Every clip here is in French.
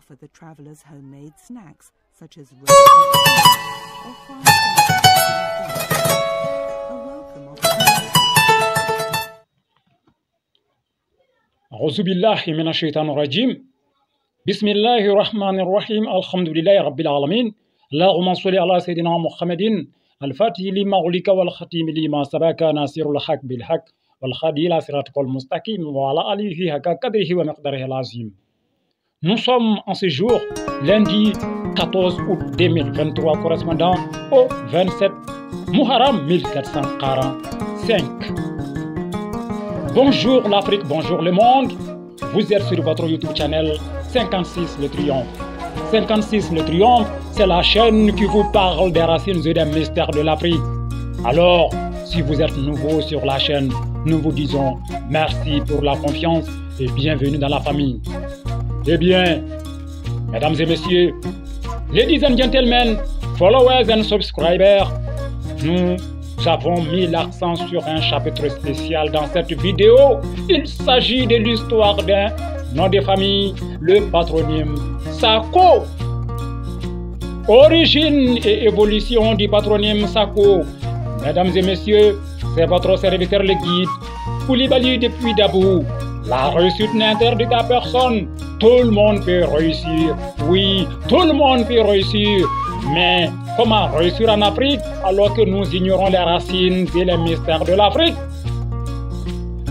offer the travelers homemade snacks such as roasted or fried a welcome opportunity. أعوذ بالله من الشيطان الرجيم. بسم الله الرحمن الرحيم. الحمد لله رب العالمين. اللهم صل على سيدنا محمد الفاتح لما أغلق والختيم لما سبق ناصر الحق بالحق والهادي إلى صراطك المستقيم وعلى آله حق قدره ومقداره العظيم. Nous sommes en ce jour, lundi 14 août 2023, correspondant au 27 Muharram 1445. Bonjour l'Afrique, bonjour le monde. Vous êtes sur votre YouTube channel 56 Le Triomphe. 56 Le Triomphe, c'est la chaîne qui vous parle des racines et des mystères de l'Afrique. Alors, si vous êtes nouveau sur la chaîne, nous vous disons merci pour la confiance et bienvenue dans la famille. Eh bien, mesdames et messieurs, ladies and gentlemen, followers and subscribers, nous avons mis l'accent sur un chapitre spécial dans cette vidéo. Il s'agit de l'histoire d'un nom de famille, le patronyme Sako. Origine et évolution du patronyme Sako. Mesdames et messieurs, c'est votre serviteur le guide, Koulibaly depuis Dabou. La réussite n'interdit à personne. Tout le monde peut réussir. Oui, tout le monde peut réussir. Mais comment réussir en Afrique alors que nous ignorons les racines et les mystères de l'Afrique?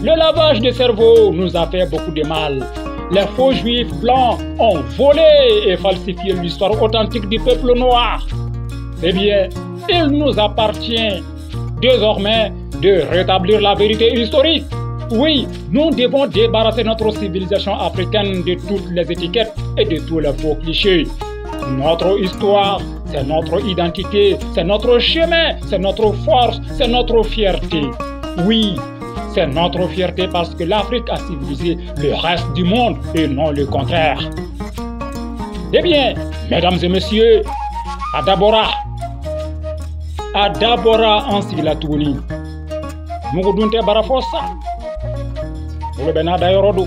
Le lavage de cerveau nous a fait beaucoup de mal. Les faux juifs blancs ont volé et falsifié l'histoire authentique du peuple noir. Eh bien, il nous appartient désormais de rétablir la vérité historique. Oui, nous devons débarrasser notre civilisation africaine de toutes les étiquettes et de tous les faux clichés. Notre histoire, c'est notre identité, c'est notre chemin, c'est notre force, c'est notre fierté. Oui, c'est notre fierté parce que l'Afrique a civilisé le reste du monde et non le contraire. Eh bien, mesdames et messieurs, Adabora en Silatuni, Mugudunte Barafosa, Bolobena Dairodo,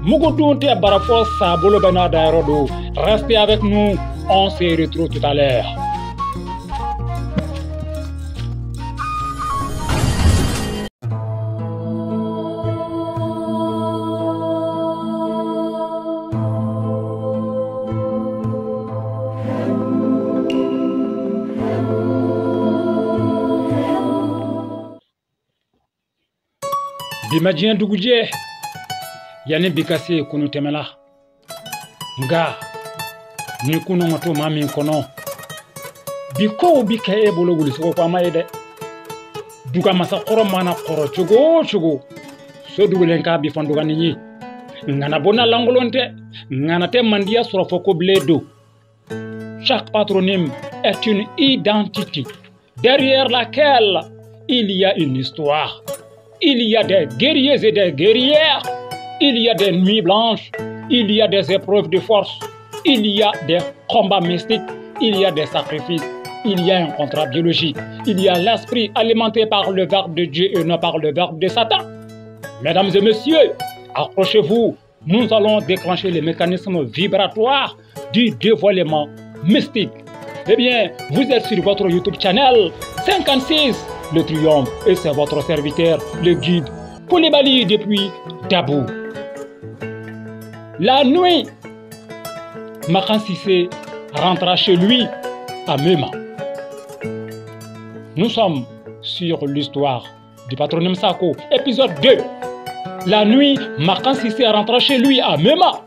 Mugudunte Barafosa, Bolobena Dairodo. Restez avec nous, on se retrouve tout à l'heure. Bimadien Dougoudié, Yanné Bikase Kounou Temela, Nga, Nikuno Mato Mami Kono, Biko Bikae Bolo Wuliso Pamaide, Duga Masa Koromana Koro Chugo, So Dugulenka Bifondogani, Nanabona Langolonte, Nanate Mandia Surafoko Bledo. Chaque patronyme est une identité, derrière laquelle il y a une histoire. Il y a des guerriers et des guerrières, il y a des nuits blanches, il y a des épreuves de force, il y a des combats mystiques, il y a des sacrifices, il y a un contrat biologique, il y a l'esprit alimenté par le verbe de Dieu et non par le verbe de Satan. Mesdames et messieurs, accrochez-vous, nous allons déclencher les mécanismes vibratoires du dévoilement mystique. Eh bien, vous êtes sur votre YouTube channel 56 Le Triomphe et c'est votre serviteur, le guide Koulibaly depuis Dabou. La nuit, Makan Cissé rentra chez lui à Mema. Nous sommes sur l'histoire du patronyme Sako, épisode 2. La nuit, Makan Cissé rentra chez lui à Mema.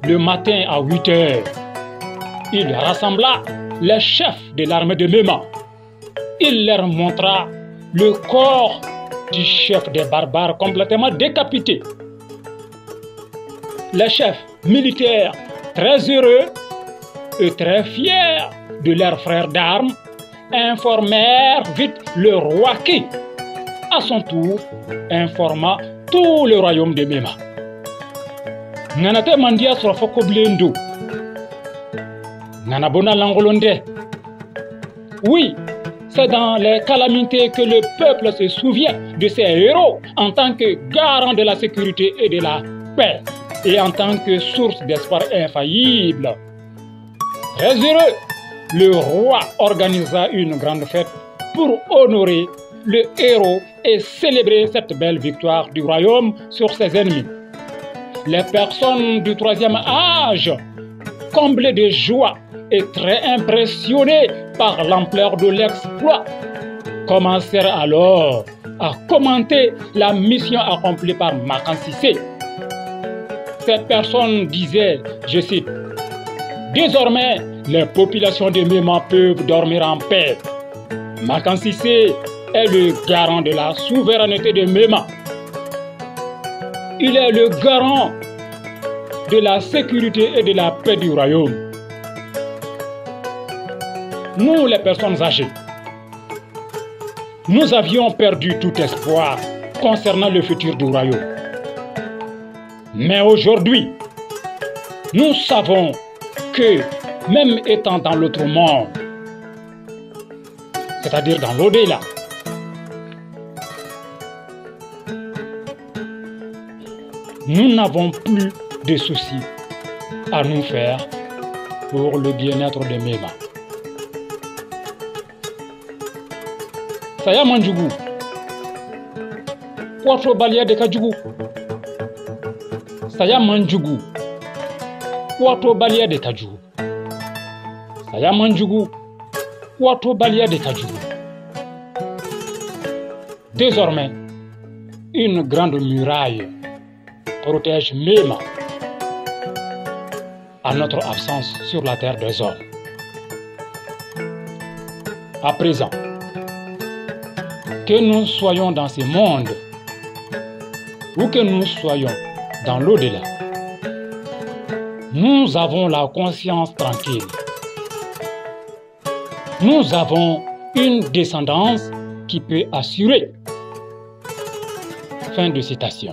Le matin à 8 h, il rassembla les chefs de l'armée de Mema. Il leur montra le corps du chef des barbares complètement décapité. Les chefs militaires, très heureux et très fiers de leurs frères d'armes, informèrent vite le roi qui, à son tour, informa tout le royaume de Mema. Nanate Mandia Surafoko Blendo, Nanabona Langolonde. Oui, c'est dans les calamités que le peuple se souvient de ses héros en tant que garant de la sécurité et de la paix. et en tant que source d'espoir infaillible. Très heureux, le roi organisa une grande fête pour honorer le héros et célébrer cette belle victoire du royaume sur ses ennemis. Les personnes du troisième âge, comblées de joie et très impressionnées par l'ampleur de l'exploit, commencèrent alors à commenter la mission accomplie par Makan Cissé. Ces personnes disaient, je cite, « Désormais, les populations de Méma peuvent dormir en paix. Makan Cissé est le garant de la souveraineté de Méma. Il est le garant de la sécurité et de la paix du royaume. » Nous, les personnes âgées, nous avions perdu tout espoir concernant le futur du royaume. Mais aujourd'hui, nous savons que même étant dans l'autre monde, c'est-à-dire dans l'au-delà, nous n'avons plus de soucis à nous faire pour le bien-être de Méma. Saya manjugu, wato baliya de kajugu. Saya manjugu, wato baliya de kajugu. Saya manjugu, wato baliya de kajugu. Désormais, une grande muraille protège Méma à notre absence sur la terre des hommes. À présent, que nous soyons dans ce monde ou que nous soyons dans l'au-delà, nous avons la conscience tranquille. Nous avons une descendance qui peut assurer. Fin de citation.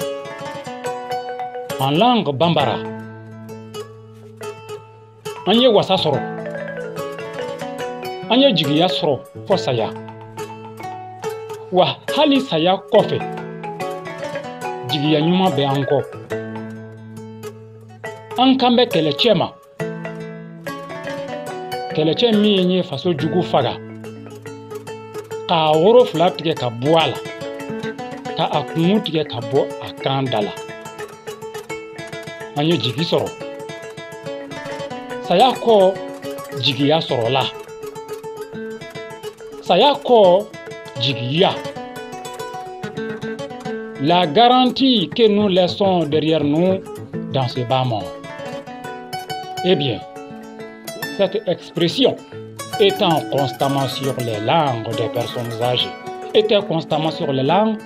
En langue bambara, anye wasa soro, anye jigiya soro fo saya. Wa hali saya kɔfɛ jigiya ɲuman bɛ an kɔ. An kan bɛ kɛlɛcɛ ma, kɛlɛcɛ min ye faso jugu faga k'a woro fila tigɛ ka bɔ a la, ka a kun tigɛ ka bɔ a kan da la. An ye jigi sɔrɔ. Saya kɔ jigiya sɔrɔla. Saya kɔ jigiya. La garantie que nous laissons derrière nous dans ce bas monde. Eh bien, cette expression étant constamment sur les langues des personnes âgées, était constamment sur les langues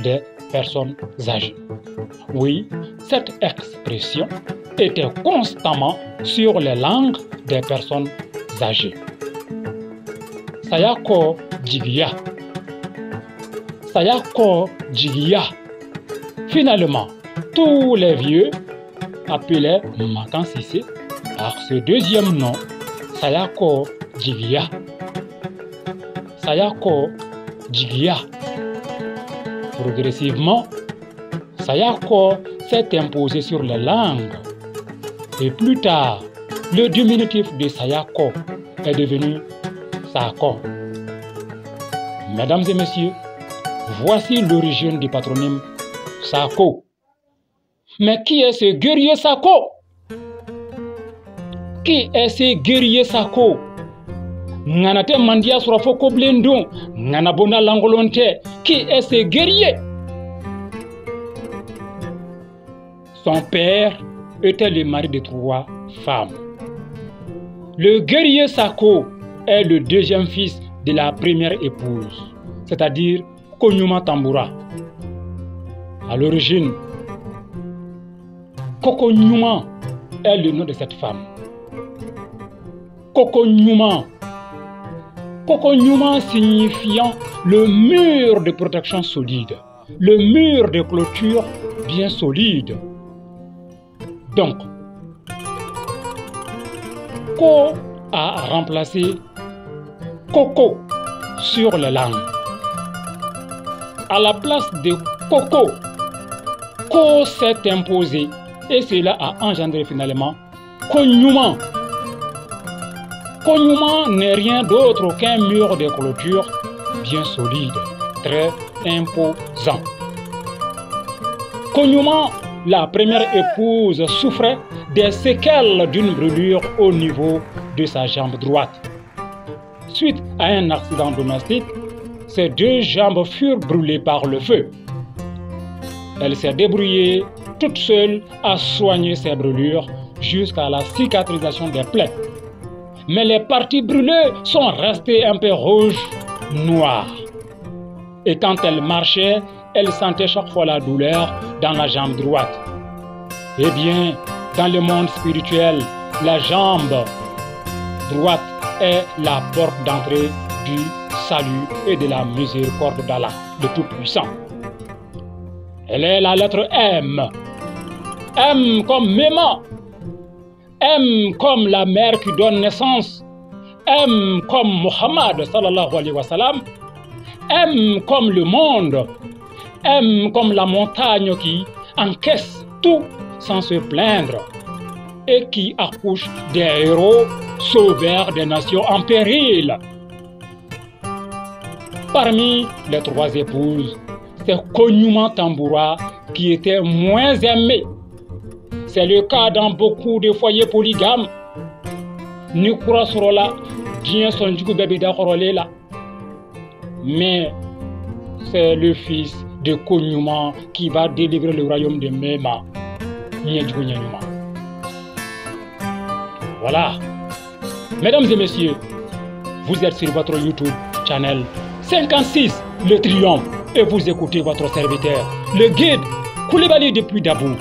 des personnes âgées. Oui, cette expression était constamment sur les langues des personnes âgées. Sayako jigiya. Sayako jigiya. Finalement, tous les vieux appelaient Makan Cissé par ce deuxième nom, Sayako jigiya. Sayako jigiya. Progressivement, Sayako s'est imposé sur les langues. Et plus tard, le diminutif de Sayako est devenu Sako. Mesdames et messieurs, voici l'origine du patronyme Sako. Mais qui est ce guerrier Sako? Qui est ce guerrier Sako? Nganate mandia surafoko blendon, nganabona langolonte. Qui est ce guerrier? Son père était le mari de 3 femmes. Le guerrier Sako est le deuxième fils de la première épouse, c'est-à-dire Konyuma Tambura. À l'origine, Kokonyuma est le nom de cette femme. Kokonyuma. Kokonyuma signifiant le mur de protection solide, le mur de clôture bien solide. Donc, Ko a remplacé Koko sur les langues. À la place de Koko, Ko s'est imposé Et cela a engendré finalement Konyuma. Konyuma n'est rien d'autre qu'un mur de clôture bien solide, très imposant. Konyuma, la première épouse, souffrait des séquelles d'une brûlure au niveau de sa jambe droite. Suite à un accident domestique, ses deux jambes furent brûlées par le feu. Elle s'est débrouillée toute seule à soigner ses brûlures jusqu'à la cicatrisation des plaies. Mais les parties brûlées sont restées un peu rouges, noires. Et quand elle marchait, elle sentait chaque fois la douleur dans la jambe droite. Eh bien, dans le monde spirituel, la jambe droite est la porte d'entrée du salut et de la miséricorde d'Allah, le Tout-Puissant. Elle est la lettre M. M comme Mema. M comme la mère qui donne naissance. M comme Muhammad sallallahu alayhi wa sallam. M comme le monde. M comme la montagne qui encaisse tout sans se plaindre et qui accouche des héros sauveurs des nations en péril. Parmi les trois épouses, c'est Konyuma Tamboura qui était moins aimé. C'est le cas dans beaucoup de foyers polygames. Nikura Sorola, Dien Sonjuku Bebida Korolela. Mais c'est le fils de Konyuma qui va délivrer le royaume de Mema. Voilà. Mesdames et messieurs, vous êtes sur votre YouTube channel 56, le triomphe, et vous écoutez votre serviteur, le guide Koulibaly depuis Dabou.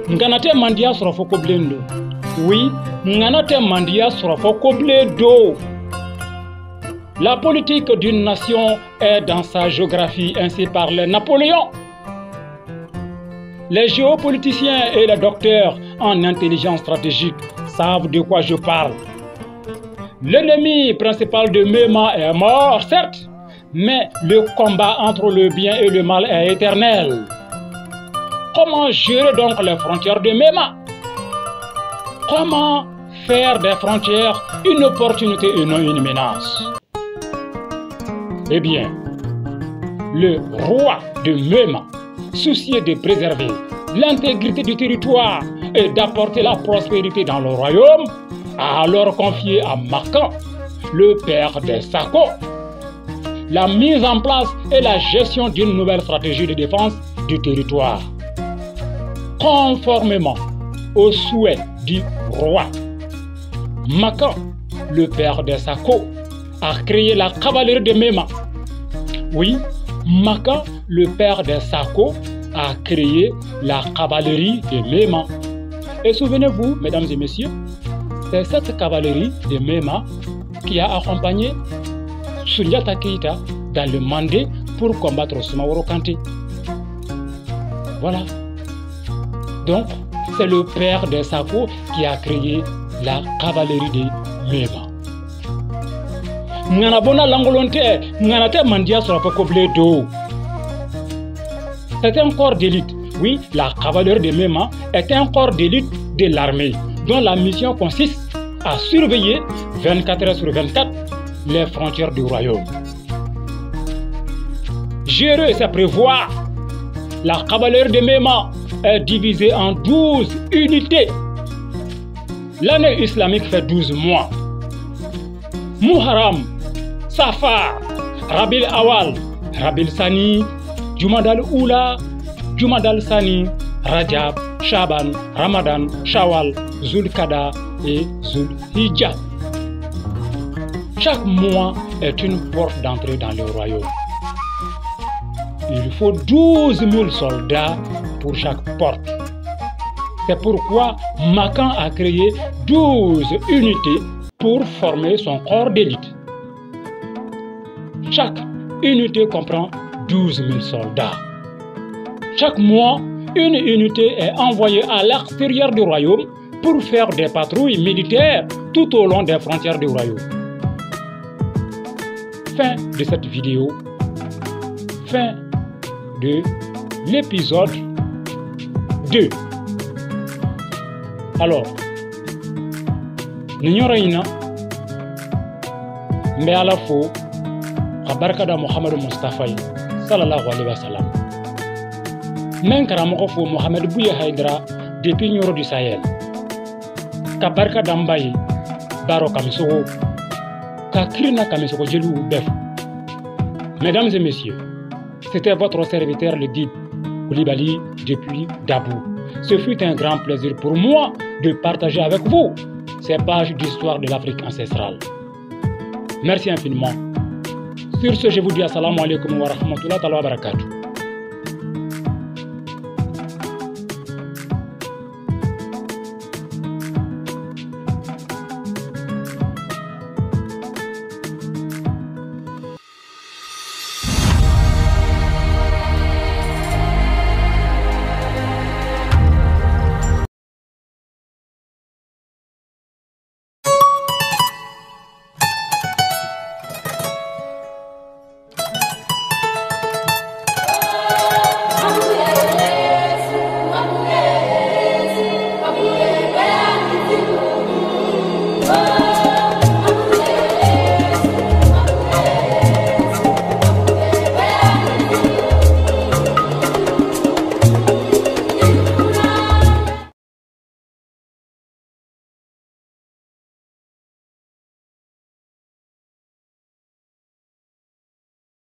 Nganate Mandia Sorofoko Blendo. Oui, Nganate Mandia Sorofoko Blendo. La politique d'une nation est dans sa géographie, ainsi parlait Napoléon. Les géopoliticiens et les docteurs en intelligence stratégique savent de quoi je parle. L'ennemi principal de Mema est mort, certes, mais le combat entre le bien et le mal est éternel. Comment gérer donc les frontières de Mema? Comment faire des frontières une opportunité et non une menace? Eh bien, le roi de Mema, soucieux de préserver l'intégrité du territoire et d'apporter la prospérité dans le royaume, a alors confié à Makan, le père des Sako, la mise en place et la gestion d'une nouvelle stratégie de défense du territoire. Conformément aux souhaits du roi, Makan, le père des Sako, a créé la cavalerie de Mema. Oui, Makan, le père des Sako, a créé la cavalerie de Mema. Et souvenez-vous, mesdames et messieurs, c'est cette cavalerie de Mema qui a accompagné Soundiata Keïta dans le Mandé pour combattre Soumaoro Kanté. Voilà. Donc, c'est le père des Sako qui a créé la cavalerie de Mema. Nganabona Langolonte, Nganate Mandia Sorofoko Bledo. C'est un corps d'élite. Oui, la cavalerie de Mema est un corps d'élite de l'armée dont la mission consiste à surveiller 24 heures sur 24 les frontières du royaume. Gérer, c'est prévoir. La cavalerie de Mema est divisée en 12 unités. L'année islamique fait 12 mois. Muharram, Safar, Rabil Awal, Rabil Sani, Jumadal Oula, Jumadal Sani, Rajab, Shaban, Ramadan, Shawal, Zulkada et Zulhijjah. Chaque mois est une porte d'entrée dans le royaume. Il faut 12 000 soldats pour chaque porte. C'est pourquoi Makan a créé 12 unités pour former son corps d'élite. Chaque unité comprend 12 000 soldats. Chaque mois, une unité est envoyée à l'extérieur du royaume pour faire des patrouilles militaires tout au long des frontières du royaume. Fin de cette vidéo. Fin de l'épisode 2. Alors, ninyoro ina mbe ala fo barka da Muhammadu Mustafa sallallahu alaihi wasallam. Men karamoko fo Mohamed Bouya Haidara depuis Nioro du Sahel. Ka barka da Mbaye baro kamisogo ka kirina kamisogo jelu bef. Mesdames et messieurs, c'était votre serviteur le guide Koulibaly depuis Dabou. Ce fut un grand plaisir pour moi de partager avec vous ces pages d'histoire de l'Afrique ancestrale. Merci infiniment. Sur ce, je vous dis assalamu alaikum wa rahmatullahi wa barakatuh.